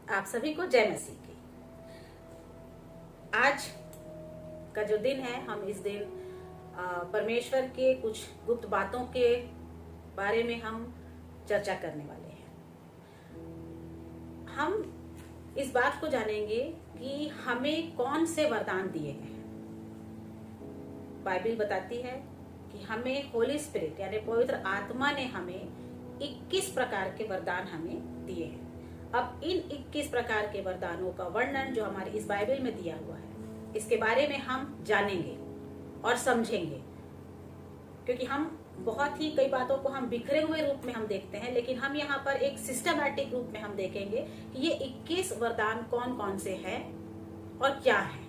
आप सभी को जय मसीह की। आज का जो दिन है, हम इस दिन परमेश्वर के कुछ गुप्त बातों के बारे में हम चर्चा करने वाले हैं। हम इस बात को जानेंगे कि हमें कौन से वरदान दिए गए हैं। बाइबल बताती है कि हमें होली स्पिरिट यानी पवित्र आत्मा ने हमें 21 प्रकार के वरदान हमें दिए हैं। अब इन 21 प्रकार के वरदानों का वर्णन जो हमारी इस बाइबल में दिया हुआ है, इसके बारे में हम जानेंगे और समझेंगे, क्योंकि हम बहुत ही कई बातों को हम बिखरे हुए रूप में हम देखते हैं, लेकिन हम यहाँ पर एक सिस्टमैटिक रूप में हम देखेंगे कि ये 21 वरदान कौन कौन से हैं और क्या है।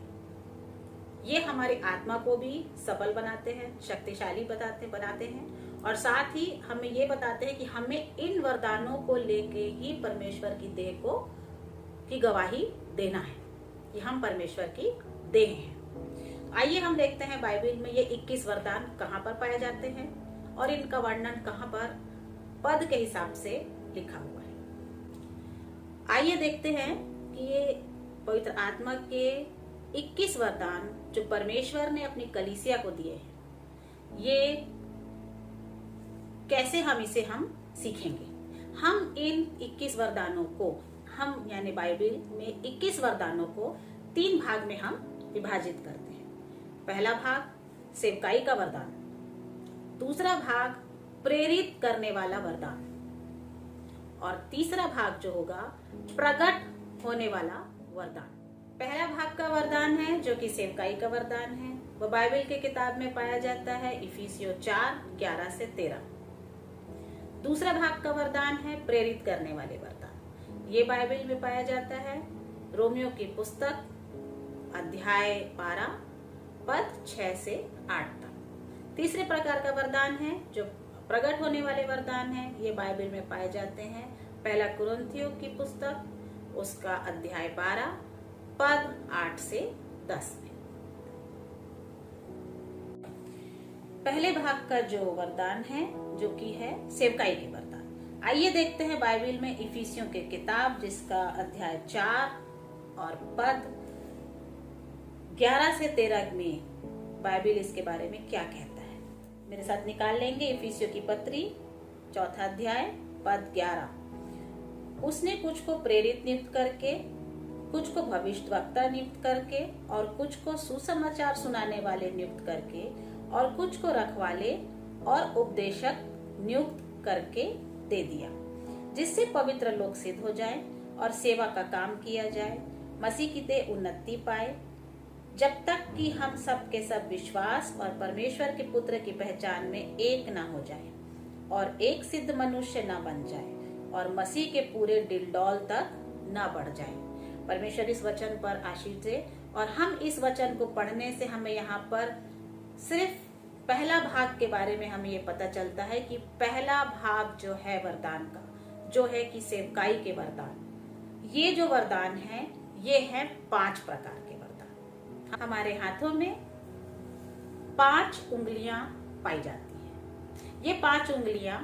ये हमारी आत्मा को भी सबल बनाते हैं, शक्तिशाली बनाते हैं, और साथ ही हमें ये बताते हैं कि हमें इन वरदानों को लेके ही परमेश्वर की देह को की गवाही देना है कि हम परमेश्वर की देह हैं। आइए हम देखते हैं बाइबल में ये 21 वरदान कहाँ पर पाए जाते हैं और इनका वर्णन कहाँ पर पद के हिसाब से लिखा हुआ है। आइए देखते हैं कि ये पवित्र आत्मा के 21 वरदान जो परमेश्वर ने अपनी कलीसिया को दिए हैं, ये कैसे हम सीखेंगे। हम इन 21 वरदानों को हम यानी बाइबल में 21 वरदानों को 3 भाग में हम विभाजित करते हैं। पहला भाग सेवकाई का वरदान, दूसरा भाग प्रेरित करने वाला वरदान, और तीसरा भाग जो होगा प्रकट होने वाला वरदान। पहला भाग का वरदान है जो कि सेवकाई का वरदान है, वो बाइबल के किताब में पाया जाता है इफिसियों 4:11 से 13। दूसरा भाग का वरदान है प्रेरित करने वाले वरदान, ये बाइबल में पाया जाता है रोमियो की पुस्तक अध्याय 12 पद 6 से 8 तक। तीसरे प्रकार का वरदान है जो प्रकट होने वाले वरदान है, ये बाइबल में पाए जाते हैं पहला कुरिन्थियों की पुस्तक उसका अध्याय 12 पद 8 से 10 में। पहले भाग का जो वरदान है जो कि है सेवकाई के वरदान। आइए देखते हैं बाइबल में इफिसियों के किताब जिसका अध्याय 4 और पद 11 से 13 में बाइबल इसके बारे में क्या कहता है। मेरे साथ निकाल लेंगे इफिसियों की पत्री 4 अध्याय पद 11। उसने कुछ को प्रेरित नियुक्त करके, कुछ को भविष्यवक्ता नियुक्त करके, और कुछ को सुसमाचार सुनाने वाले नियुक्त करके, और कुछ को रखवाले और उपदेशक नियुक्त करके दे दिया, जिससे पवित्र लोग सिद्ध हो जाएं और सेवा का काम किया जाए, मसीह की देह उन्नति पाए, जब तक कि हम सब के सब विश्वास और परमेश्वर के पुत्र की पहचान में एक ना हो जाए और एक सिद्ध मनुष्य ना बन जाए और मसीह के पूरे डिलडौल तक ना बढ़ जाए। परमेश्वर इस वचन पर आशीष दे। और हम इस वचन को पढ़ने से हमें यहाँ पर सिर्फ पहला भाग के बारे में हमें ये पता चलता है कि पहला भाग जो है वरदान का, जो है कि सेवकाई के वरदान, ये जो वरदान है ये है 5 प्रकार के वरदान। हमारे हाथों में 5 उंगलियां पाई जाती हैं। ये 5 उंगलियां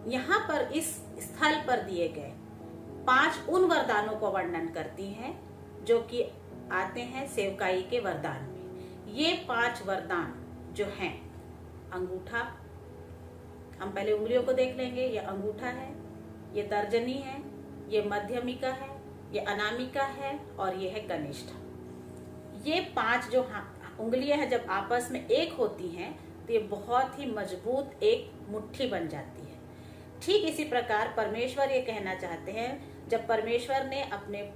यहाँ पर इस स्थल पर दिए गए 5 उन वरदानों को वर्णन करती हैं जो कि आते हैं सेवकाई के वरदान में। ये 5 वरदान जो हैं, अंगूठा, हम पहले उंगलियों को देख लेंगे। ये अंगूठा है, ये तर्जनी है, ये मध्यमिका है, ये अनामिका है और ये है कनिष्ठा। ये 5 जो उंगलियां हैं जब आपस में एक होती हैं तो ये बहुत ही मजबूत एक मुट्ठी बन जाती है। ठीक इसी प्रकार परमेश्वर ये कहना चाहते हैं, जब परमेश्वर ने अपने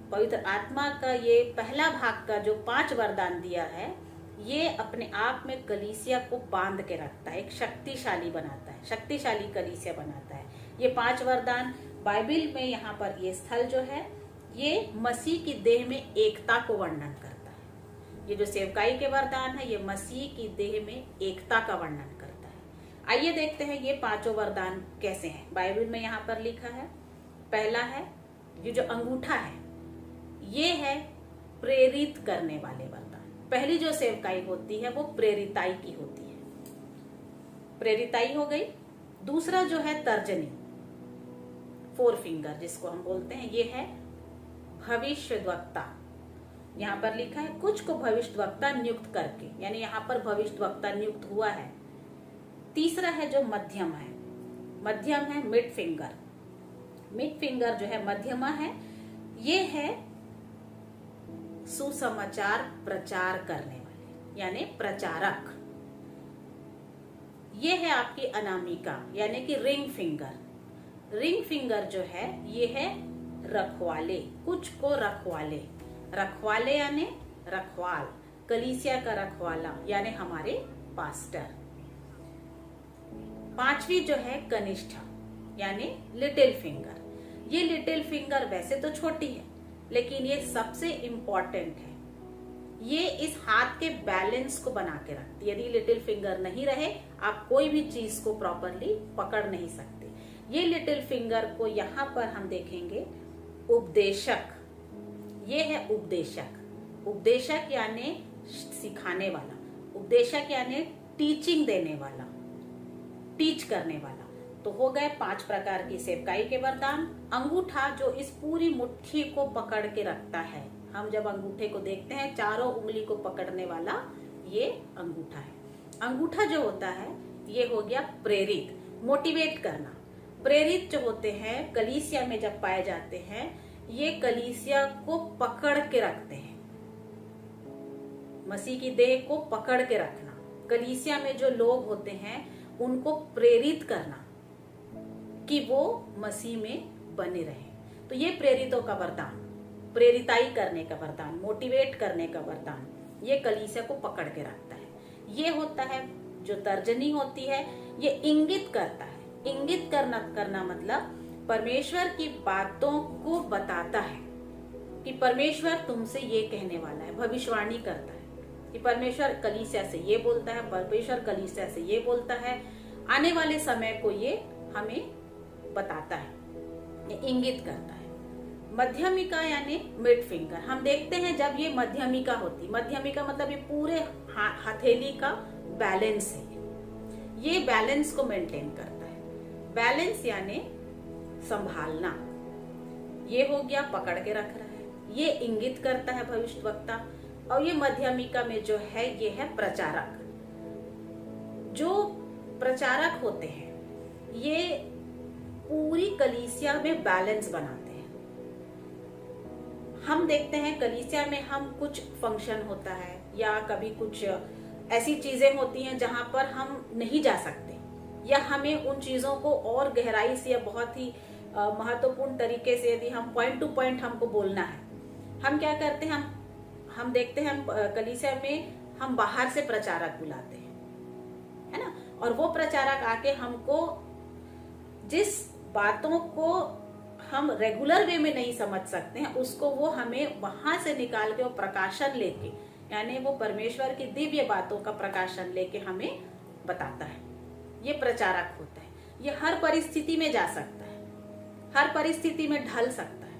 पवित्र आत्मा का ये पहला भाग का जो 5 वरदान दिया है, ये अपने आप में कलीसिया को बांध के रखता है, एक शक्तिशाली बनाता है, शक्तिशाली कलीसिया बनाता है। ये 5 वरदान बाइबल में यहाँ पर ये स्थल जो है ये मसीह की देह में एकता को वर्णन करता है। ये जो सेवकाई के वरदान है ये मसीह की देह में एकता का वर्णन करता है। आइए देखते हैं ये 5 वरदान कैसे हैं। बाइबल में यहाँ पर लिखा है, पहला है ये जो अंगूठा है ये है प्रेरित करने वाले वरदान। पहली जो सेवकाई होती है वो प्रेरिताई की होती है, प्रेरिताई हो गई। दूसरा जो है तर्जनी, फोर फिंगर जिसको हम बोलते हैं, ये है भविष्यद्वक्ता। यहाँ पर लिखा है कुछ को भविष्यद्वक्ता नियुक्त करके, यानी यहाँ पर भविष्यद्वक्ता नियुक्त हुआ है। तीसरा है जो मध्यम है, मध्यम है मिड फिंगर। मिड फिंगर जो है मध्यमा है, ये है सुसमाचार प्रचार करने वाले यानी प्रचारक। ये है आपकी अनामिका यानी कि रिंग फिंगर। रिंग फिंगर जो है ये है रखवाले, कुछ को रखवाले। रखवाले यानी रखवाल, कलीसिया का रखवाला यानी हमारे पास्टर। पांचवी जो है कनिष्ठा यानी लिटिल फिंगर। ये लिटिल फिंगर वैसे तो छोटी है लेकिन ये सबसे इम्पोर्टेंट है। ये इस हाथ के बैलेंस को बना के रखती है। यदि लिटिल फिंगर नहीं रहे आप कोई भी चीज को प्रॉपरली पकड़ नहीं सकते। ये लिटिल फिंगर को यहाँ पर हम देखेंगे उपदेशक। ये है उपदेशक। उपदेशक यानी सिखाने वाला, उपदेशक यानी टीचिंग देने वाला, टीच करने वाला। तो हो गए 5 प्रकार की सेवकाई के वरदान। अंगूठा जो इस पूरी मुट्ठी को पकड़ के रखता है, हम जब अंगूठे को देखते हैं चारों उंगली को पकड़ने वाला ये अंगूठा है। अंगूठा जो होता है ये हो गया प्रेरित, मोटिवेट करना। प्रेरित जो होते हैं कलीसिया में जब पाए जाते हैं, ये कलीसिया को पकड़ के रखते हैं, मसीह की देह को पकड़ के रखना। कलीसिया में जो लोग होते हैं उनको प्रेरित करना कि वो मसीह में बने रहे। तो ये प्रेरितों का वरदान, प्रेरिताई करने का वरदान, मोटिवेट करने का वरदान, ये कलीसिया को पकड़ के रखता है। ये होता है जो तर्जनी होती है, ये इंगित करता है। इंगित करना मतलब परमेश्वर की बातों को बताता है कि परमेश्वर तुमसे ये कहने वाला है। भविष्यवाणी करता है कि परमेश्वर कलीसिया से ये बोलता है, परमेश्वर कलीसिया से ये बोलता है। आने वाले समय को ये हमें बताता है, ये इंगित करता है। मध्यमिका यानी मिड फिंगर। हम देखते हैं जब ये मध्यमिका होती, मध्यमिका मतलब ये पूरे हथेली का बैलेंस है, ये बैलेंस को मेंटेन करता है। बैलेंस यानी संभालना। ये हो गया पकड़ के रख रहा है, ये इंगित करता है भविष्यवक्ता। और ये मध्यमिका में जो है ये है प्रचारक। जो प्रचारक होते हैं ये पूरी कलीसिया में बैलेंस बनाते हैं। हम देखते हैं कलीसिया में हम कुछ फंक्शन होता है या कभी कुछ ऐसी चीजें होती हैं जहां पर हम नहीं जा सकते, या हमें उन चीजों को और गहराई से या बहुत ही महत्वपूर्ण तरीके से यदि हम पॉइंट टू पॉइंट हमको बोलना है, हम क्या करते हैं, हम देखते हैं हम कलीसिया में हम बाहर से प्रचारक बुलाते हैं, है ना। और वो प्रचारक आके हमको जिस बातों को हम रेगुलर वे में नहीं समझ सकते हैं उसको वो हमें वहां से निकाल के वो प्रकाशन लेके, यानी वो परमेश्वर की दिव्य बातों का प्रकाशन लेके हमें बताता है। ये प्रचारक होता है। ये हर परिस्थिति में जा सकता है, हर परिस्थिति में ढल सकता है।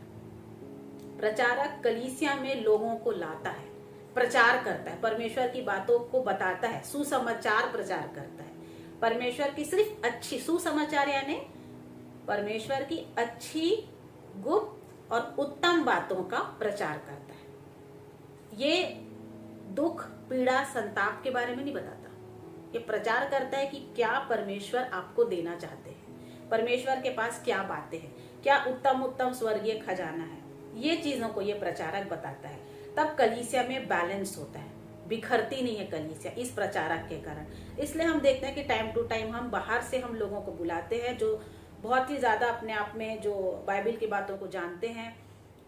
प्रचारक कलीसिया में लोगों को लाता है, प्रचार करता है, परमेश्वर की बातों को बताता है, सुसमाचार प्रचार करता है। परमेश्वर की सिर्फ अच्छी, सुसमाचार यानी परमेश्वर की अच्छी, गुप्त और उत्तम बातों का प्रचार करता है। ये दुख, पीड़ा, संताप के बारे में नहीं बताता। ये प्रचार करता है कि क्या परमेश्वर आपको देना चाहते हैं, परमेश्वर के पास क्या बातें हैं, क्या उत्तम उत्तम स्वर्गीय खजाना है। ये चीजों को ये प्रचारक बताता है। तब कलीसिया में बैलेंस होता है, बिखरती नहीं है कलीसिया इस प्रचारक के कारण। इसलिए हम देखते हैं कि टाइम टू टाइम हम बाहर से हम लोगों को बुलाते हैं जो बहुत ही ज्यादा अपने आप में जो बाइबल की बातों को जानते हैं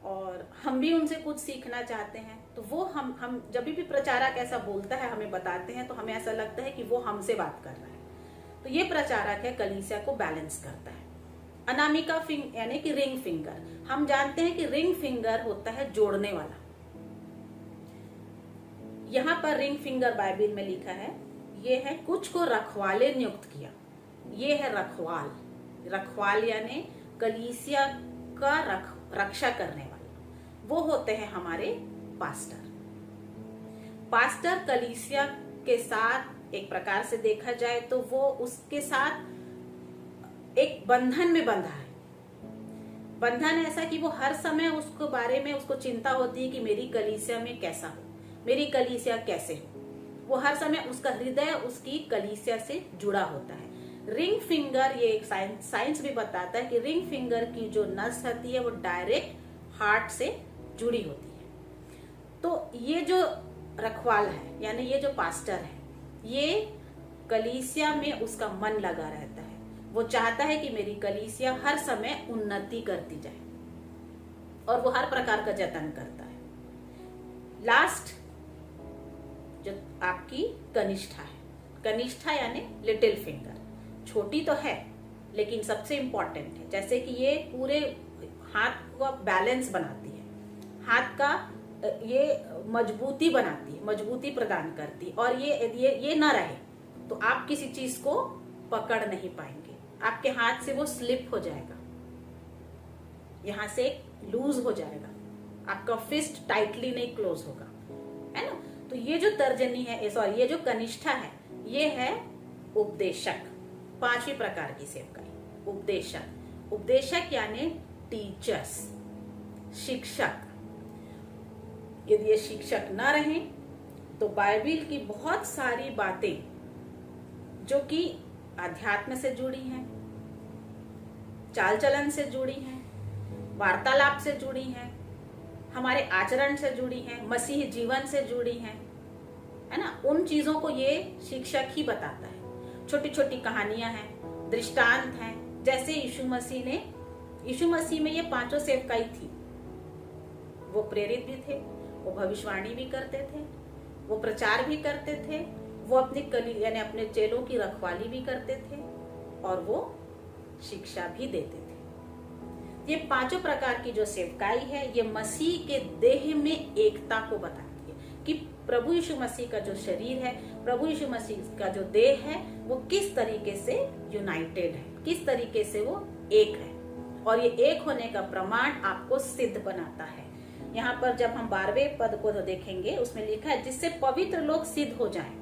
और हम भी उनसे कुछ सीखना चाहते हैं। तो वो हम जब भी प्रचारक ऐसा बोलता है, हमें बताते हैं, तो हमें ऐसा लगता है कि वो हमसे बात कर रहा है। तो ये प्रचारक है, कलीसिया को बैलेंस करता है। अनामिका यानी कि रिंग फिंगर। हम जानते हैं कि रिंग फिंगर होता है जोड़ने वाला। यहाँ पर रिंग फिंगर बाइबल में लिखा है, ये है कुछ को रखवाले नियुक्त किया। ये है रखवाल। रखवाल यानी कलीसिया का रक्षा करने वाला। वो होते हैं हमारे पास्टर। पास्टर कलीसिया के साथ एक प्रकार से देखा जाए तो वो उसके साथ एक बंधन में बंधा है। बंधन ऐसा कि वो हर समय उसको बारे में उसको चिंता होती है कि मेरी कलीसिया में कैसा हो, मेरी कलीसिया कैसे हो। वो हर समय उसका हृदय उसकी कलीसिया से जुड़ा होता है। रिंग फिंगर, ये एक साइंस भी बताता है कि रिंग फिंगर की जो नस होती है वो डायरेक्ट हार्ट से जुड़ी होती है। तो ये जो रखवाल है यानी ये जो पास्टर है, ये कलीसिया में उसका मन लगा रहता है। वो चाहता है कि मेरी कलीसिया हर समय उन्नति करती जाए और वो हर प्रकार का जतन करता है। लास्ट जो आपकी कनिष्ठा है, कनिष्ठा यानी लिटिल फिंगर, छोटी तो है लेकिन सबसे इंपॉर्टेंट है। जैसे कि ये पूरे हाथ को बैलेंस बनाती है, हाथ का ये मजबूती बनाती है, मजबूती प्रदान करती है। और ये ना रहे तो आप किसी चीज को पकड़ नहीं पाएंगे, आपके हाथ से वो स्लिप हो जाएगा, यहां से लूज हो जाएगा, आपका फिस्ट टाइटली नहीं क्लोज होगा, है ना। तो ये जो तर्जनी है, सॉरी, ये जो कनिष्ठा है, ये है उपदेशक, 5वीं प्रकार की सेवकाई। उपदेशक, उपदेशक यानी टीचर्स, शिक्षक। यदि ये शिक्षक ना रहे तो बाइबिल की बहुत सारी बातें जो कि अध्यात्म से जुड़ी हैं, चाल चलन से जुड़ी हैं, वार्तालाप से जुड़ी हैं, हमारे आचरण से जुड़ी हैं, मसीह जीवन से जुड़ी हैं, है ना, उन चीजों को ये शिक्षक ही बताता है। छोटी छोटी कहानियां हैं, दृष्टांत हैं। जैसे यीशु मसीह में ये 5 सेवकाई थी। वो प्रेरित भी थे, वो भविष्यवाणी भी करते थे, वो प्रचार भी करते थे, वो यानी अपने चेलों की रखवाली भी करते थे और वो शिक्षा भी देते थे। ये 5 प्रकार की जो सेवकाई है, ये मसीह के देह में एकता को बताती है कि प्रभु यीशु मसीह का जो शरीर है, प्रभु यीशु मसीह का जो देह है, वो किस तरीके से यूनाइटेड है, किस तरीके से वो एक है। और ये एक होने का प्रमाण आपको सिद्ध बनाता है। यहाँ पर जब हम 12वें पद को देखेंगे, उसमें लिखा है जिससे पवित्र लोग सिद्ध हो जाएं।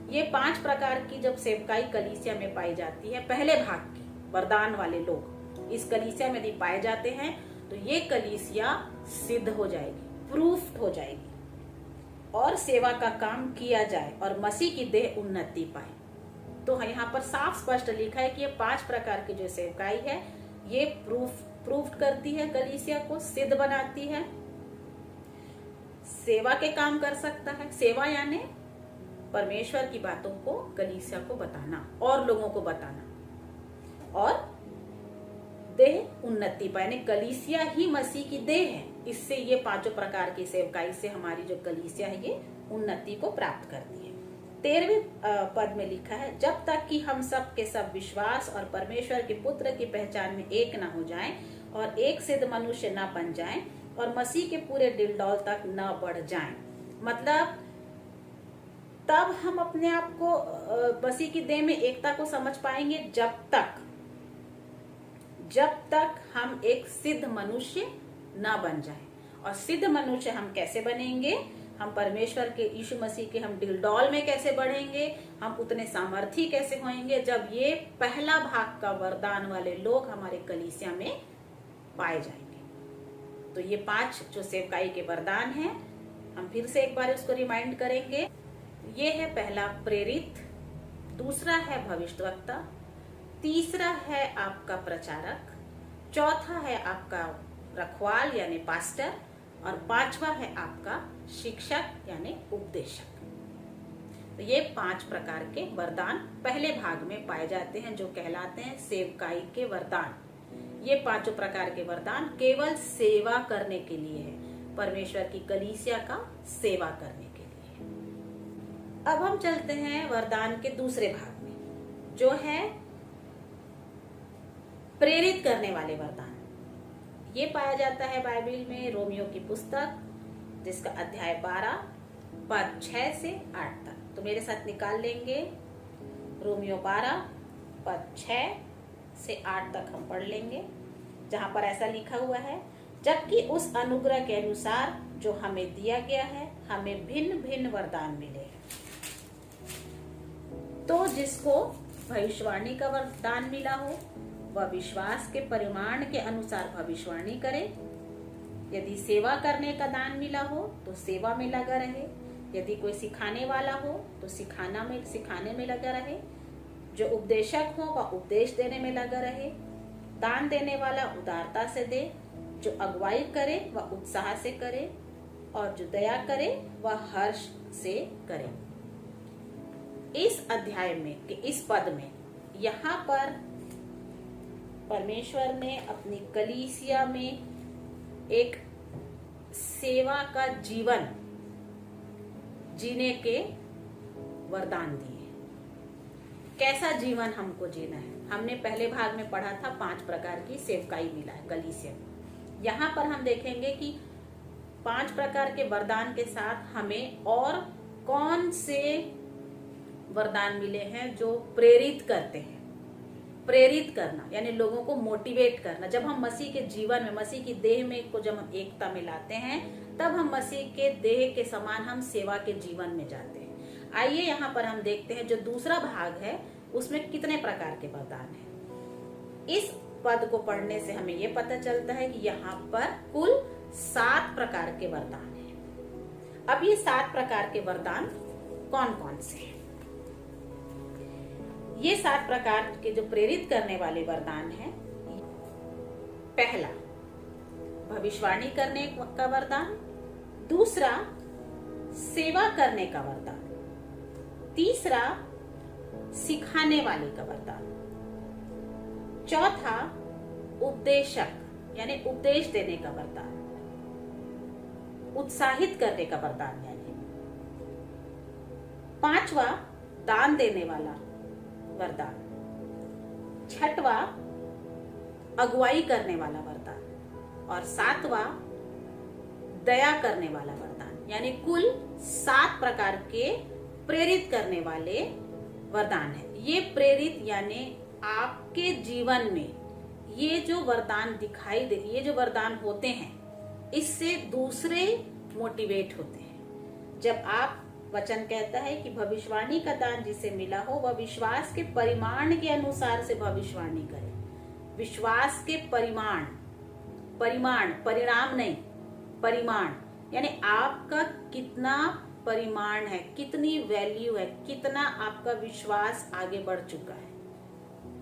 ये 5 प्रकार की जब सेवकाई कलीसिया में पाई जाती है, पहले भाग की वरदान वाले लोग इस कलीसिया में यदि पाए जाते हैं तो ये कलीसिया सिद्ध हो जाएगी, प्रूफ हो जाएगी और सेवा का काम किया जाए और मसीह की देह उन्नति पाए। तो यहाँ पर साफ स्पष्ट लिखा है कि ये 5 प्रकार की जो सेवकाई है, ये प्रूफ करती है, कलीसिया को सिद्ध बनाती है, सेवा के काम कर सकता है। सेवा यानी परमेश्वर की बातों को कलीसिया को बताना और लोगों को बताना, और देह उन्नति पाने, कलीसिया ही मसीह की देह है। इससे ये 5 प्रकार की सेवकाई से हमारी जो कलीसिया है ये उन्नति को प्राप्त करती है। 13वें पद में लिखा है जब तक कि हम सब के सब विश्वास और परमेश्वर के पुत्र की पहचान में एक न हो जाएं और एक सिद्ध मनुष्य न बन जाएं और मसीह के पूरे डिलडौल तक न बढ़ जाएं। मतलब तब हम अपने आप को मसीह की देह में एकता को समझ पाएंगे जब तक हम एक सिद्ध मनुष्य ना बन जाए। और सिद्ध मनुष्य हम कैसे बनेंगे? हम परमेश्वर के यीशु मसीह के हम डिलडौल में कैसे बढ़ेंगे, हम उतने सामर्थी कैसे होंगे जब ये पहला भाग का वरदान वाले लोग हमारे कलीसिया में पाए जाएंगे। तो ये 5 जो सेवकाई के वरदान हैं, हम फिर से एक बार उसको रिमाइंड करेंगे। ये है पहला प्रेरित, दूसरा है भविष्यवक्ता, तीसरा है आपका प्रचारक, चौथा है आपका रखवाल यानी पास्टर, और 5वां है आपका शिक्षक यानी उपदेशक। तो ये 5 प्रकार के वरदान पहले भाग में पाए जाते हैं जो कहलाते हैं सेवकाई के वरदान। ये 5 प्रकार के वरदान केवल सेवा करने के लिए है, परमेश्वर की कलीसिया का सेवा करने के लिए। अब हम चलते हैं वरदान के दूसरे भाग में जो है प्रेरित करने वाले वरदान। ये पाया जाता है बाइबल में रोमियो की पुस्तक जिसका अध्याय 12 पद 6 से 8 तक। तो मेरे साथ निकाल लेंगे, रोमियो 12 पद 6 से 8 तक हम पढ़ लेंगे, जहां पर ऐसा लिखा हुआ है जबकि उस अनुग्रह के अनुसार जो हमें दिया गया है हमें भिन्न भिन्न वरदान मिले हैं। तो जिसको भविष्यवाणी का वरदान मिला हो, वह विश्वास के परिमाण के अनुसार भविष्यवाणी करे। यदि सेवा करने का दान मिला हो तो सेवा में लगा रहे। यदि कोई सिखाने वाला हो तो सिखाने में लगा रहे। जो उपदेशक हो वह उपदेश देने में लगा रहे। दान देने वाला उदारता से दे। जो अगुवाई करे वह उत्साह से करे, और जो दया करे वह हर्ष से करे। इस अध्याय में कि इस पद में यहाँ पर परमेश्वर ने अपनी कलीसिया में एक सेवा का जीवन जीने के वरदान दिए। कैसा जीवन हमको जीना है? हमने पहले भाग में पढ़ा था 5 प्रकार की सेवकाई मिला है कलीसिया में। यहाँ पर हम देखेंगे कि 5 प्रकार के वरदान के साथ हमें और कौन से वरदान मिले हैं जो प्रेरित करते हैं। प्रेरित करना यानी लोगों को मोटिवेट करना। जब हम मसीह के जीवन में, मसीह की देह में को जब हम एकता में लाते हैं, तब हम मसीह के देह के समान हम सेवा के जीवन में जाते हैं। आइए यहाँ पर हम देखते हैं जो दूसरा भाग है उसमें कितने प्रकार के वरदान हैं। इस पद को पढ़ने से हमें ये पता चलता है कि यहाँ पर कुल 7 प्रकार के वरदान हैं। अब ये 7 प्रकार के वरदान कौन कौन से हैं? ये 7 प्रकार के जो प्रेरित करने वाले वरदान हैं। पहला, भविष्यवाणी करने का वरदान। दूसरा, सेवा करने का वरदान। तीसरा, सिखाने वाले का वरदान। चौथा, उपदेशक यानी उपदेश देने का वरदान। उत्साहित करने का वरदान यानी। 5वां, दान देने वाला वरदान। 6वां, अगुवाई करने वाला वरदान। और 7वां, दया करने वाला वरदान। यानी कुल 7 प्रकार के प्रेरित करने वाले वरदान है। ये प्रेरित यानी आपके जीवन में ये जो वरदान दिखाई दे, ये जो वरदान होते हैं, इससे दूसरे मोटिवेट होते हैं। जब आप वचन कहता है कि भविष्यवाणी का दान जिसे मिला हो वह विश्वास के परिमाण के अनुसार से भविष्यवाणी करे। विश्वास के परिमाण, परिणाम नहीं, परिमाण यानी आपका कितना परिमाण है, कितनी वैल्यू है, कितना आपका विश्वास आगे बढ़ चुका है,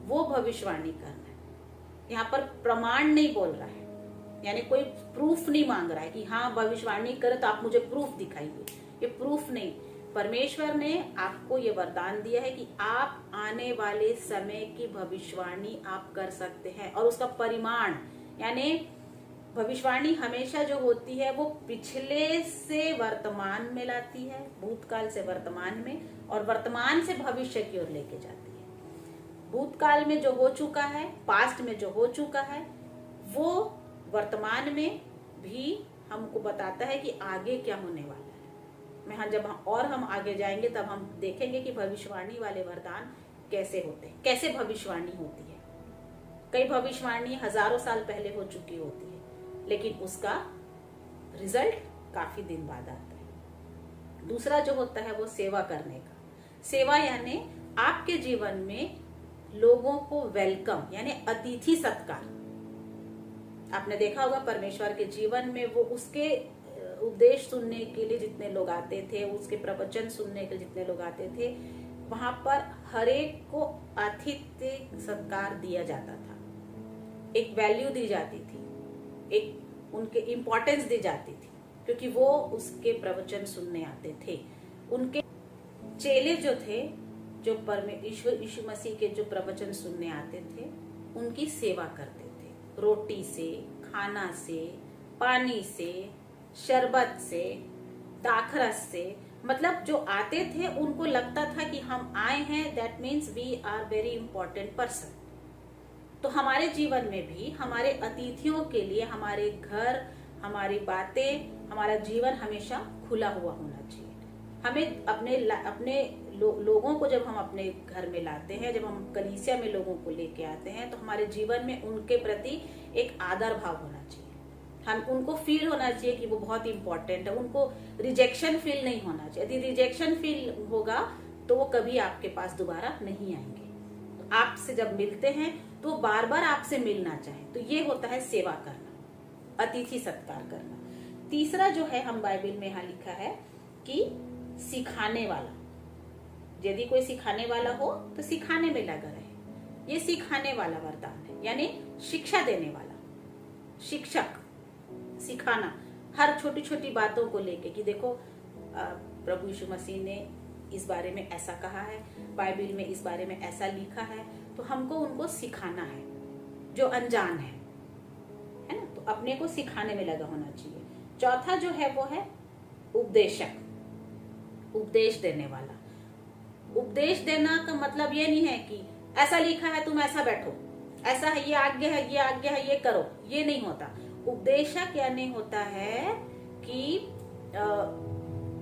वो भविष्यवाणी करना है। यहाँ पर प्रमाण नहीं बोल रहा है, यानी कोई प्रूफ नहीं मांग रहा है कि हाँ भविष्यवाणी करे तो आप मुझे प्रूफ दिखाइए। ये प्रूफ नहीं, परमेश्वर ने आपको ये वरदान दिया है कि आप आने वाले समय की भविष्यवाणी आप कर सकते हैं। और उसका परिमाण यानी भविष्यवाणी हमेशा जो होती है वो पिछले से वर्तमान में लाती है, भूतकाल से वर्तमान में, और वर्तमान से भविष्य की ओर लेके जाती है। भूतकाल में जो हो चुका है, पास्ट में जो हो चुका है, वो वर्तमान में भी हमको बताता है कि आगे क्या होने वाला है। जब हम आगे जाएंगे तब हम देखेंगे कि भविष्यवाणी वाले वरदान कैसे होते हैं, कैसे भविष्यवाणी होती है। कई भविष्यवाणी हजारों साल पहले हो चुकी होती है, लेकिन उसका रिजल्ट काफी दिन बाद आता है। दूसरा जो होता है वो सेवा करने का। सेवा यानी आपके जीवन में लोगों को वेलकम यानी अतिथि सत्कार। आपने देखा होगा परमेश्वर के जीवन में वो उसके उपदेश सुनने के लिए जितने लोग आते थे, उसके प्रवचन सुनने के लिए जितने लोग आते थे, वहां पर हरेक को आतिथ्य सत्कार दिया जाता था, एक वैल्यू दी जाती थी, एक उनके इम्पोर्टेंस दी जाती थी, क्योंकि वो उसके प्रवचन सुनने आते थे। उनके चेले जो थे, जो परमेश्वर यीशु मसीह के जो प्रवचन सुनने आते थे, उनकी सेवा करते थे। रोटी से, खाना से, पानी से, शरबत से, दाखरस से, मतलब जो आते थे उनको लगता था कि हम आए हैं, that means we are very important person. तो हमारे जीवन में भी हमारे अतिथियों के लिए हमारे घर, हमारी बातें, हमारा जीवन हमेशा खुला हुआ होना चाहिए। हमें अपने लोगों को जब हम अपने घर में लाते हैं, जब हम कलीसिया में लोगों को लेके आते हैं, तो हमारे जीवन में उनके प्रति एक आदर भाव होना चाहिए। हम उनको फील होना चाहिए कि वो बहुत इंपॉर्टेंट है। उनको रिजेक्शन फील नहीं होना चाहिए। यदि रिजेक्शन फील होगा तो वो कभी आपके पास दोबारा नहीं आएंगे। तो आपसे जब मिलते हैं तो बार बार आपसे मिलना चाहे, तो ये होता है सेवा करना, अतिथि सत्कार करना। तीसरा जो है हम बाइबल में यहाँ लिखा है कि सिखाने वाला, यदि कोई सिखाने वाला हो तो सिखाने में लगा रहे। ये सिखाने वाला वरदान है, यानी शिक्षा देने वाला, शिक्षक, सिखाना हर छोटी छोटी बातों को लेके कि देखो प्रभु यीशु मसीह ने इस बारे में ऐसा कहा है, बाइबल में इस बारे में ऐसा लिखा है, तो हमको उनको सिखाना है जो अनजान है ना, तो अपने को सिखाने में लगा होना चाहिए। चौथा जो है वो है उपदेशक, उपदेश देने वाला। उपदेश देना का मतलब ये नहीं है कि ऐसा लिखा है तुम ऐसा बैठो, ऐसा है, ये आज्ञा है, ये आज्ञा है, ये करो, ये नहीं होता। उपदेशक यानी होता है कि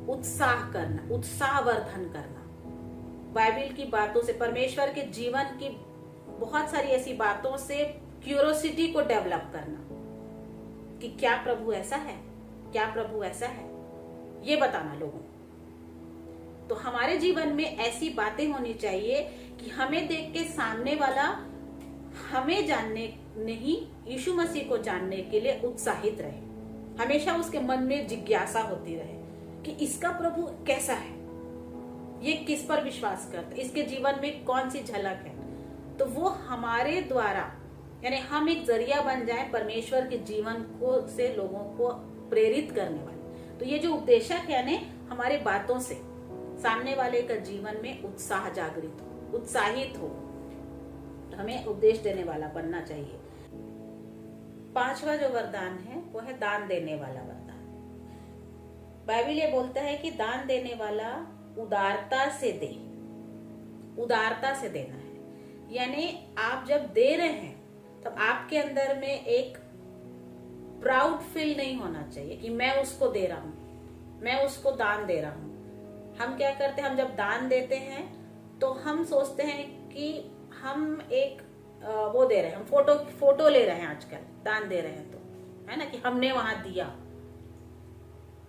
उत्साह करना, उत्साहवर्धन करना, बाइबल की बातों से, परमेश्वर के जीवन की बहुत सारी ऐसी बातों से क्यूरोसिटी को डेवलप करना कि क्या प्रभु ऐसा है, क्या प्रभु ऐसा है, ये बताना लोगों को। तो हमारे जीवन में ऐसी बातें होनी चाहिए कि हमें देख के सामने वाला हमें जानने नहीं, यीशु मसीह को जानने के लिए उत्साहित रहे, हमेशा उसके मन में जिज्ञासा होती रहे कि इसका प्रभु कैसा है, ये किस पर विश्वास करता है, इसके जीवन में कौन सी झलक है। तो वो हमारे द्वारा, यानी हम एक जरिया बन जाए परमेश्वर के जीवन को से लोगों को प्रेरित करने वाले। तो ये जो उपदेशक है, यानी हमारे बातों से सामने वाले का जीवन में उत्साह जागृत हो, उत्साहित हो, तो हमें उपदेश देने वाला बनना चाहिए। पांचवा जो वरदान है वो है दान देने वाला वरदान। बाइबल ये बोलता है कि दान देने वाला उदारता से दे, उदारता से देना है। यानी आप जब दे रहे हैं तब आपके अंदर में एक प्राउड फील नहीं होना चाहिए कि मैं उसको दे रहा हूं, मैं उसको दान दे रहा हूं। हम क्या करते हैं, हम जब दान देते हैं तो हम सोचते हैं कि हम एक वो दे रहे हैं, हम फोटो ले रहे हैं, आजकल दान दे रहे हैं तो है ना, कि हमने वहां दिया।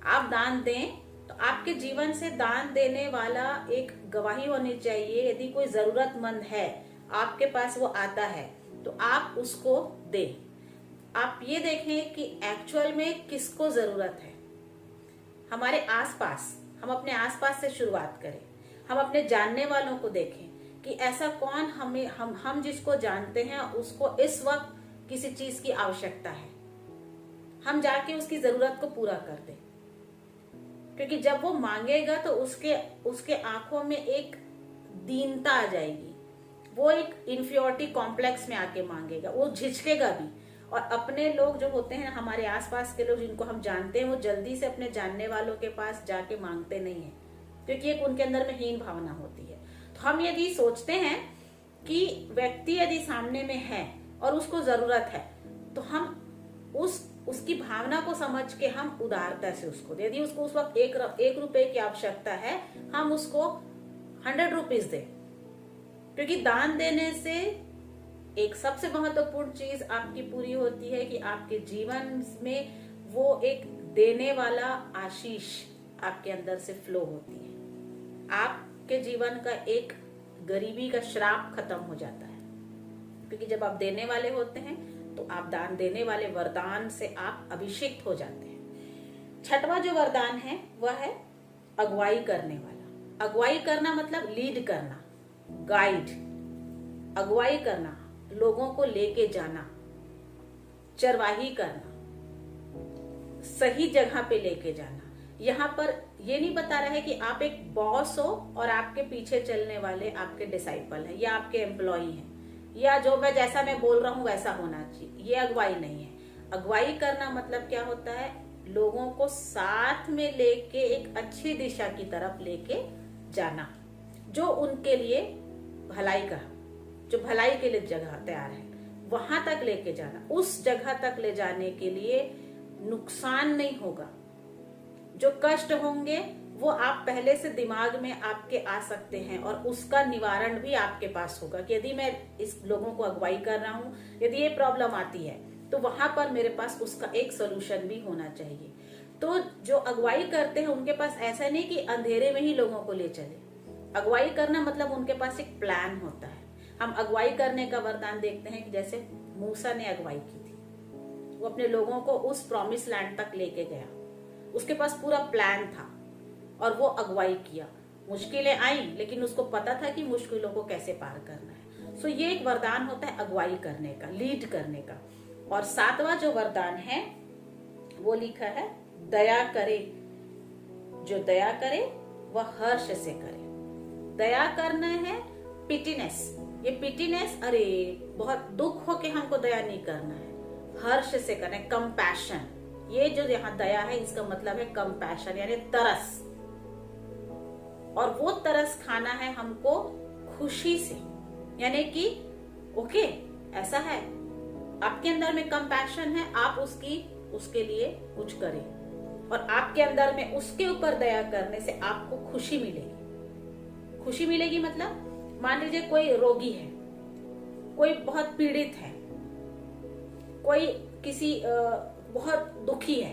आप दान दें तो आपके जीवन से दान देने वाला एक गवाही होनी चाहिए। यदि कोई जरूरतमंद है आपके पास, वो आता है तो आप उसको दें। आप ये देखें कि एक्चुअल में किसको जरूरत है। हमारे आसपास, हम अपने आसपास से शुरुआत करें, हम अपने जानने वालों को देखें कि ऐसा कौन हम जिसको जानते हैं उसको इस वक्त किसी चीज की आवश्यकता है, हम जाके उसकी जरूरत को पूरा कर दें। क्योंकि जब वो मांगेगा तो उसके आंखों में एक दीनता आ जाएगी, वो एक इंफीरियरिटी कॉम्प्लेक्स में आके मांगेगा, वो झिझकेगा भी। और अपने लोग जो होते हैं, हमारे आसपास के लोग जिनको हम जानते हैं, वो जल्दी से अपने जानने वालों के पास जाके मांगते नहीं है, क्योंकि एक उनके अंदर में हीन भावना होती है। तो हम यदि सोचते हैं कि व्यक्ति यदि सामने में है और उसको जरूरत है, तो हम उसकी भावना को समझ के हम उदारता से उसको दे। यदि उसको उस वक्त एक रुपए की आवश्यकता है, हम उसको 100 रुपीज दे। क्योंकि दान देने से एक सबसे महत्वपूर्ण चीज आपकी पूरी होती है कि आपके जीवन में वो एक देने वाला आशीष आपके अंदर से फ्लो होती है। आपके जीवन का एक गरीबी का श्राप खत्म हो जाता है, क्योंकि जब आप देने वाले होते हैं तो आप दान देने वाले वरदान से आप अभिषेक हो जाते हैं। छठवां जो वरदान है वह है अगुवाई करने वाला। अगुवाई करना मतलब लीड करना, गाइड, अगुवाई करना, लोगों को लेके जाना, चरवाही करना, सही जगह पे लेके जाना। यहाँ पर ये नहीं बता रहा है कि आप एक बॉस हो और आपके पीछे चलने वाले आपके डिसाइपल हैं या आपके एम्प्लॉई हैं, या जो जैसा मैं बोल रहा हूँ वैसा होना चाहिए। ये अगुवाई नहीं है। अगुवाई करना मतलब क्या होता है, लोगों को साथ में लेके एक अच्छी दिशा की तरफ लेके जाना, जो उनके लिए भलाई का, जो भलाई के लिए जगह तैयार है, वहां तक लेके जाना। उस जगह तक ले जाने के लिए नुकसान नहीं होगा, जो कष्ट होंगे वो आप पहले से दिमाग में आपके आ सकते हैं, और उसका निवारण भी आपके पास होगा कि यदि मैं इस लोगों को अगुवाई कर रहा हूं, यदि ये प्रॉब्लम आती है तो वहां पर मेरे पास उसका एक सोल्यूशन भी होना चाहिए। तो जो अगुवाई करते हैं उनके पास ऐसा नहीं कि अंधेरे में ही लोगों को ले चले। अगुवाई करना मतलब उनके पास एक प्लान होता है। हम अगुवाई करने का वरदान देखते हैं कि जैसे मूसा ने अगुवाई की थी, वो अपने लोगों को उस प्रॉमिस लैंड तक लेके गया, उसके पास पूरा प्लान था और वो अगुवाई किया। मुश्किलें आई लेकिन उसको पता था कि मुश्किलों को कैसे पार करना है। सो ये एक वरदान होता है अगुवाई करने का, लीड करने का। और 7वां जो वरदान है वो लिखा है दया करे, जो दया करे वह हर्ष से करे। दया करना है पिटीनेस, ये पिटीनेस, अरे बहुत दुख हो के हमको दया नहीं करना है, हर्ष से करना है, कंपैशन। ये जो यहाँ दया है इसका मतलब है कंपैशन यानी तरस, और वो तरस खाना है हमको खुशी से, यानी कि ओके ऐसा है आपके अंदर में कंपैशन है, आप उसके लिए कुछ करें, और आपके अंदर में उसके ऊपर दया करने से आपको खुशी मिलेगी। खुशी मिलेगी मतलब मान लीजिए कोई रोगी है, कोई बहुत पीड़ित है, कोई किसी बहुत दुखी है,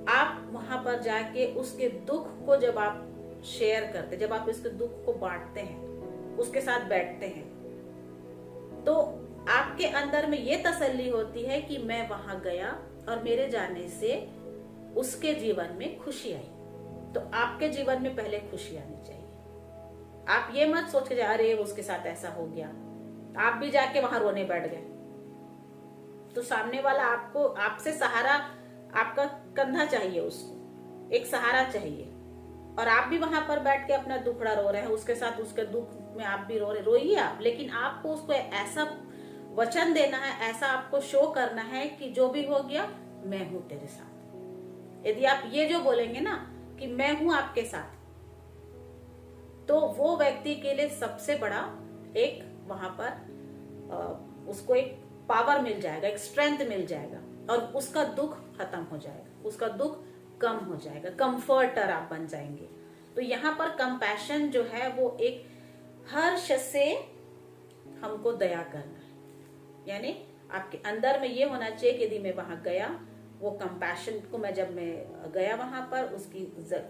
आप वहां पर जाके उसके दुख को जब आप शेयर करते, जब आप उसके दुख को बांटते हैं, उसके साथ बैठते हैं, तो आपके अंदर में ये तसल्ली होती है कि मैं वहां गया और मेरे जाने से उसके जीवन में खुशी आई। तो आपके जीवन में पहले खुशी आनी चाहिए। आप ये मत सोच के जा अरे उसके साथ ऐसा हो गया, आप भी जाके वहां रोने बैठ गए, तो सामने वाला आपको, आपसे सहारा, आपका कंधा चाहिए, उसको एक सहारा चाहिए, और आप भी वहां पर बैठ के अपना दुखड़ा रो रहे हैं, उसके साथ उसके दुख में आप भी रो रहे, रोइए आप, लेकिन आपको उसको ऐसा वचन देना है, ऐसा आपको शो करना है कि जो भी हो गया मैं हूं तेरे साथ। यदि आप ये जो बोलेंगे ना कि मैं हूं आपके साथ, तो वो व्यक्ति के लिए सबसे बड़ा एक वहां पर उसको एक पावर मिल जाएगा, एक स्ट्रेंथ मिल जाएगा, और उसका दुख खत्म हो जाएगा, उसका दुख कम हो जाएगा, कंफर्टर आप बन जाएंगे। तो यहाँ पर कंपैशन जो है वो एक हर्ष से हमको दया करना है, यानी आपके अंदर में ये होना चाहिए कि यदि मैं वहां गया, वो कंपैशन को मैं जब मैं गया वहां पर,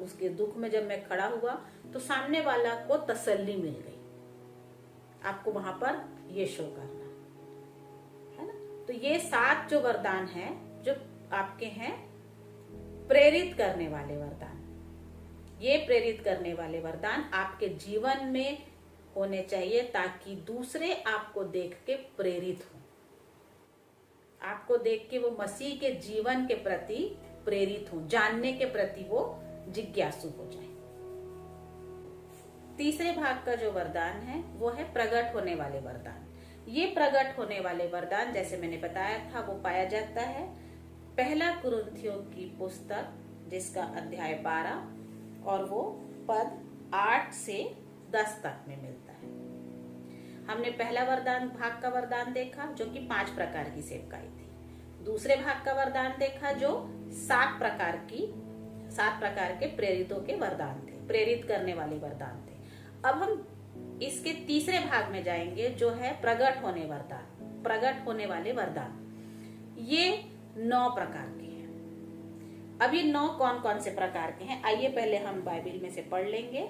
उसके दुख में जब मैं खड़ा हुआ, तो सामने वाला को तसल्ली मिल गई। आपको वहां पर ये शो करना है ना। तो ये 7 जो वरदान है जो आपके हैं प्रेरित करने वाले वरदान, ये प्रेरित करने वाले वरदान आपके जीवन में होने चाहिए ताकि दूसरे आपको देख के प्रेरित हो, आपको देख के वो मसीह के जीवन के प्रति प्रेरित हो, जानने के प्रति वो जिज्ञासु हो जाए। तीसरे भाग का जो वरदान है वो है प्रकट होने वाले वरदान। ये प्रकट होने वाले वरदान जैसे मैंने बताया था वो पाया जाता है 1 कुरिन्थियों की पुस्तक जिसका अध्याय 12 और वो पद 8 से 10 तक में मिलता है। हमने पहला वरदान भाग का वरदान देखा जो कि 5 प्रकार की सेवकाई थी। दूसरे भाग का वरदान देखा जो 7 प्रकार के प्रेरितों के वरदान थे, प्रेरित करने वाले वरदान थे। अब हम इसके तीसरे भाग में जाएंगे जो है प्रकट होने वरदान, प्रकट होने वाले वरदान। ये 9 प्रकार के हैं। अब ये 9 कौन कौन से प्रकार के हैं आइए पहले हम बाइबल में से पढ़ लेंगे।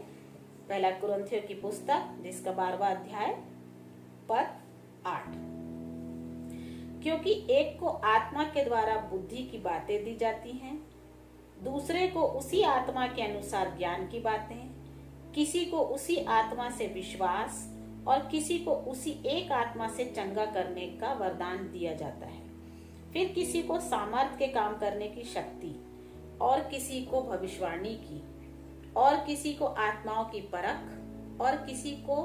1 कुरिन्थियों की पुस्तक जिसका 12वां अध्याय पद 8। क्योंकि एक को आत्मा के द्वारा बुद्धि की बातें दी जाती हैं, दूसरे को उसी आत्मा के अनुसार ज्ञान की बातें, किसी को उसी आत्मा से विश्वास और किसी को उसी एक आत्मा से चंगा करने का वरदान दिया जाता है। फिर किसी को सामर्थ के काम करने की शक्ति, और किसी को भविष्यवाणी की, और किसी को आत्माओं की परख, और किसी को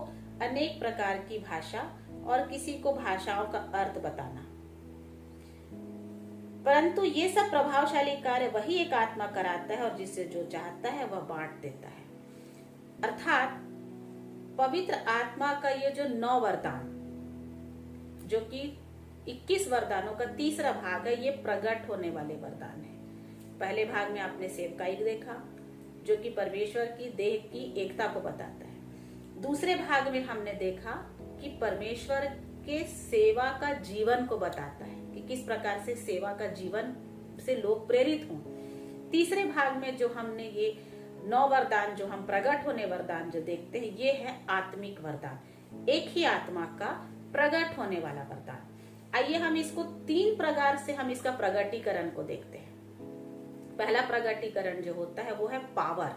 अनेक प्रकार की भाषा, और किसी को भाषाओं का अर्थ बताना। परंतु ये सब प्रभावशाली कार्य वही एक आत्मा कराता है और जिससे जो चाहता है वह बांट देता है। अर्थात पवित्र आत्मा का ये जो 9 वरदान जो कि 21 वरदानों का तीसरा भाग है, ये प्रकट होने वाले वरदान है। पहले भाग में आपने सेवकाई देखा जो कि परमेश्वर की देह की एकता को बताता है। दूसरे भाग में हमने देखा कि परमेश्वर के सेवा का जीवन को बताता है कि किस प्रकार से सेवा का जीवन से लोग प्रेरित हों। तीसरे भाग में जो हमने ये 9 वरदान जो हम प्रकट होने वरदान जो देखते हैं, ये है आत्मिक वरदान। एक ही आत्मा का प्रकट होने वाला वरदान। आइए हम इसको 3 प्रकार से हम इसका प्रगटीकरण को देखते हैं। पहला प्रगटीकरण जो होता है वो है पावर,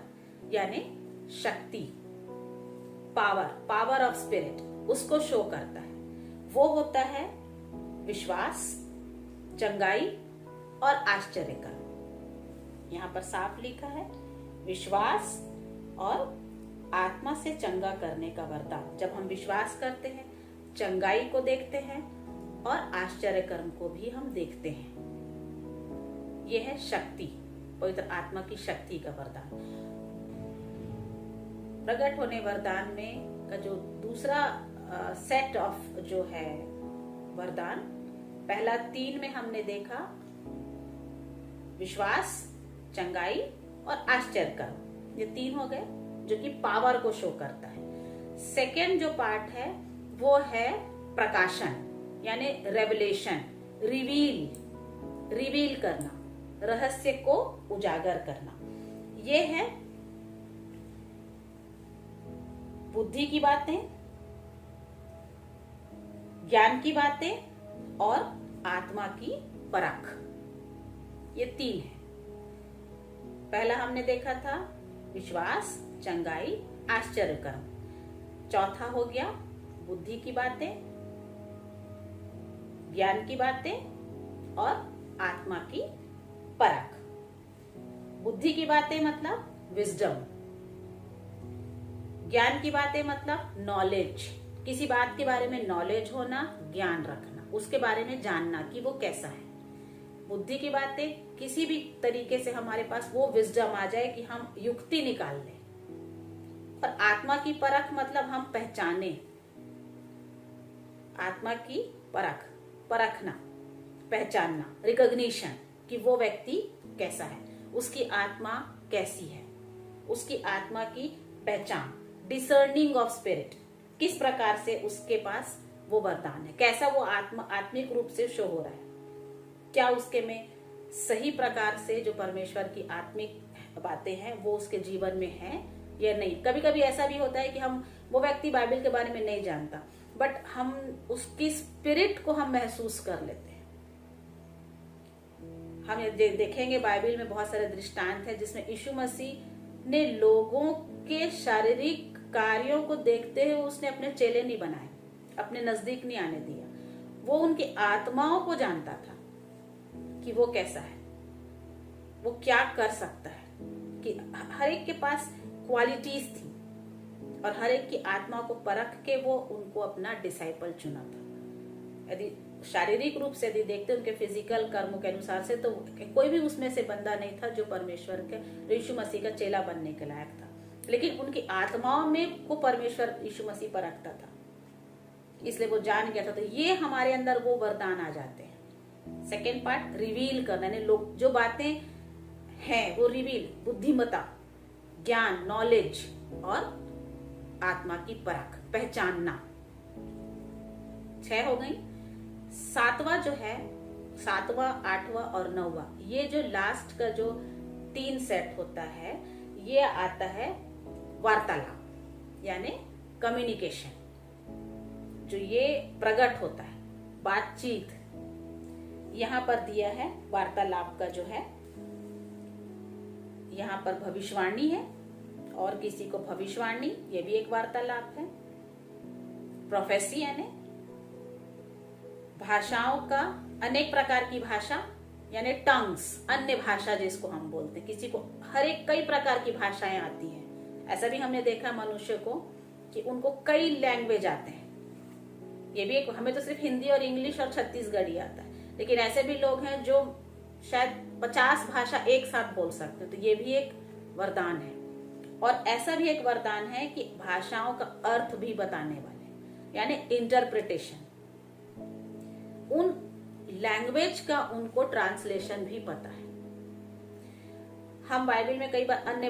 यानी शक्ति। पावर ऑफ स्पिरिट, उसको शो करता है। वो होता है विश्वास, चंगाई और आश्चर्य का। यहाँ पर साफ लिखा है विश्वास और आत्मा से चंगा करने का वरदान। जब हम विश्वास करते हैं, चंगाई को देखते हैं और आश्चर्य कर्म को भी हम देखते हैं। यह है शक्ति, पवित्र आत्मा की शक्ति का वरदान। प्रकट होने वरदान में का जो दूसरा सेट ऑफ जो है वरदान, पहला 3 में हमने देखा विश्वास, चंगाई और आश्चर्य कर्म। ये 3 हो गए जो कि पावर को शो करता है। सेकेंड जो पार्ट है वो है प्रकाशन, यानी रेवलेशन, रिवील करना, रहस्य को उजागर करना। ये है बुद्धि की बातें, ज्ञान की बातें और आत्मा की परख। ये 3 है। पहला हमने देखा था विश्वास, चंगाई, आश्चर्य कर्म। चौथा हो गया बुद्धि की बातें, ज्ञान की बातें और आत्मा की परख। बुद्धि की बातें मतलब विजडम, ज्ञान की बातें मतलब नॉलेज, किसी बात के बारे में नॉलेज होना, ज्ञान रखना, उसके बारे में जानना कि वो कैसा है। बुद्धि की बातें किसी भी तरीके से हमारे पास वो विजडम आ जाए कि हम युक्ति निकाल लें। और आत्मा की परख मतलब हम पहचाने, आत्मा की परखना, पहचानना, रिकॉग्निशन कि वो व्यक्ति कैसा है, उसकी आत्मा कैसी है, उसकी आत्मा की पहचान, डिसर्निंग ऑफ स्पिरिट, किस प्रकार से उसके पास वो वरदान है, कैसा वो आत्मिक रूप से शो हो रहा है, क्या उसके में सही प्रकार से जो परमेश्वर की आत्मिक बातें हैं वो उसके जीवन में है या नहीं। कभी कभी ऐसा भी होता है कि वो व्यक्ति बाइबल के बारे में नहीं जानता, बट हम उसकी स्पिरिट को हम महसूस कर लेते हैं। हम देखेंगे बाइबल में बहुत सारे दृष्टांत है जिसमें यीशु मसीह ने लोगों के शारीरिक कार्यों को देखते हुए उसने अपने चेले नहीं बनाए, अपने नजदीक नहीं आने दिया। वो उनकी आत्माओं को जानता था कि वो कैसा है, वो क्या कर सकता है, कि हर एक के पास क्वालिटीज थी और हर एक की आत्मा को परख के वो उनको अपना डिसाइपल चुना था। यदि शारीरिक रूप से यदि देखते उनके फिजिकल कर्मों के अनुसार से तो कोई भी उसमें से बंदा नहीं था जो परमेश्वर के यीशु मसीह का चेला बनने के लायक था, लेकिन उनकी आत्माओं में को परमेश्वर यीशु मसीह परखता था, इसलिए वो जान गया था। तो ये हमारे अंदर वो वरदान आ जाते हैं। सेकेंड पार्ट रिवील करना, यानी लोग जो बातें हैं वो रिवील, बुद्धिमता, ज्ञान, नॉलेज और आत्मा की परख, पहचानना। 6 हो गई। 7वां जो है, 7वां, 8वां और 9वां, ये जो लास्ट का जो 3 सेट होता है ये आता है वार्तालाप, यानी कम्युनिकेशन। जो ये प्रकट होता है, बातचीत, यहां पर दिया है वार्तालाप का जो है, यहाँ पर भविष्यवाणी है और किसी को भविष्यवाणी, ये भी एक वार्तालाप है। प्रोफेसी यानी भाषाओं का, अनेक प्रकार की भाषा यानी टंग्स, अन्य भाषा जिसको हम बोलते हैं। किसी को हर एक कई प्रकार की भाषाएं आती हैं। ऐसा भी हमने देखा मनुष्य को कि उनको कई लैंग्वेज आते हैं। ये भी एक, हमें तो सिर्फ हिंदी और इंग्लिश और छत्तीसगढ़ी आता है, लेकिन ऐसे भी लोग हैं जो शायद 50 भाषा एक साथ बोल सकते हैं। तो ये भी एक वरदान है। और ऐसा भी एक वरदान है कि भाषाओं का अर्थ भी बताने वाले, यानी इंटरप्रिटेशन, उन लैंग्वेज का उनको ट्रांसलेशन भी पता है। हम बाइबल में कई बार अन्य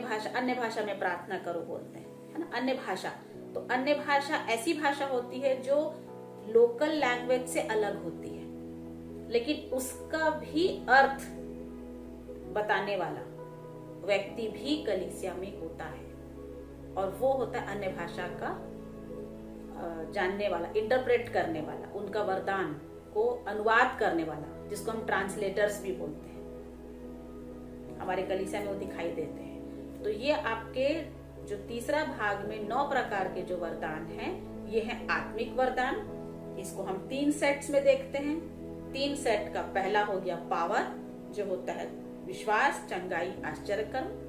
भाषा में प्रार्थना करो बोलते हैं, है ना, अन्य भाषा। तो अन्य भाषा ऐसी भाषा होती है जो लोकल लैंग्वेज से अलग होती है, लेकिन उसका भी अर्थ बताने वाला व्यक्ति भी कलीसिया में होता है, और वो होता है अन्य भाषा का जानने वाला, इंटरप्रेट करने वाला, उनका वरदान को अनुवाद करने वाला, जिसको हम ट्रांसलेटर्स भी बोलते हैं, हमारे कलीसिया में वो दिखाई देते हैं। तो ये आपके जो तीसरा भाग में 9 प्रकार के जो वरदान हैं, ये है आत्मिक वरदान। इसको हम 3 सेट्स में देखते हैं। 3 सेट का पहला हो गया पावर, जो होता है विश्वास, चंगाई, आश्चर्य कर्म।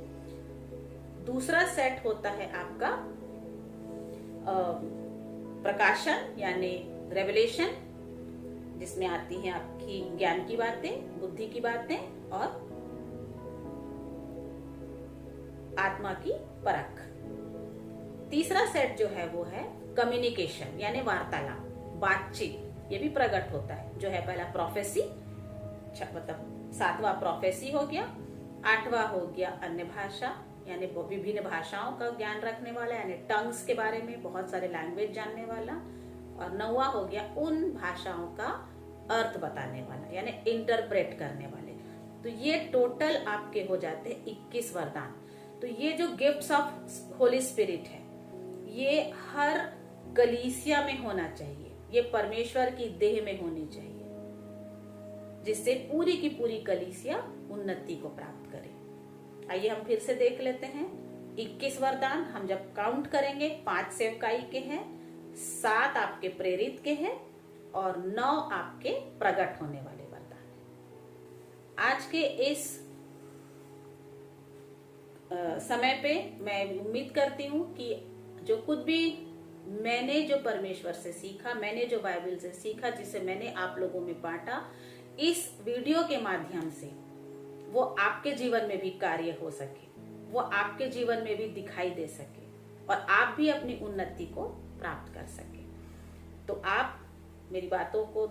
दूसरा सेट होता है आपका प्रकाशन यानी रेवलेशन, जिसमें आती हैं आपकी ज्ञान की बातें, बुद्धि की बातें और आत्मा की परख। तीसरा सेट जो है वो है कम्युनिकेशन यानी वार्तालाप, बातचीत। ये भी प्रकट होता है, जो है पहला प्रोफेसी, मतलब 7वां प्रोफेसी हो गया। 8वां हो गया अन्य भाषा यानी विभिन्न भाषाओं का ज्ञान रखने वाला, यानी टंग्स के बारे में बहुत सारे लैंग्वेज जानने वाला। और 9वां हो गया उन भाषाओं का अर्थ बताने वाला यानी इंटरप्रेट करने वाले। तो ये टोटल आपके हो जाते हैं 21 वरदान। तो ये जो गिफ्ट्स ऑफ होली स्पिरिट है, ये हर कलीसिया में होना चाहिए, ये परमेश्वर की देह में होनी चाहिए, जिससे पूरी की पूरी कलीसिया उन्नति को प्राप्त करे। आइए हम फिर से देख लेते हैं। 21 वरदान हम जब काउंट करेंगे, 5 सेवकाई के हैं, 7 आपके प्रेरित के हैं और 9 आपके प्रकट होने वाले वरदान हैं। आज के इस समय पे मैं उम्मीद करती हूँ कि जो कुछ भी मैंने जो परमेश्वर से सीखा, मैंने जो बाइबल से सीखा, जिसे मैंने आप लोगों में बांटा, इस वीडियो के माध्यम से वो आपके जीवन में भी कार्य हो सके, वो आपके जीवन में भी दिखाई दे सके और आप भी अपनी उन्नति को प्राप्त कर सके। तो आप मेरी बातों को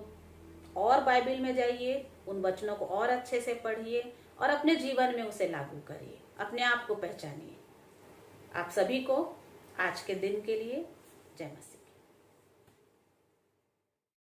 और बाइबल में जाइए, उन वचनों को और अच्छे से पढ़िए और अपने जीवन में उसे लागू करिए, अपने आप को पहचानिए। आप सभी को आज के दिन के लिए जय मसीह।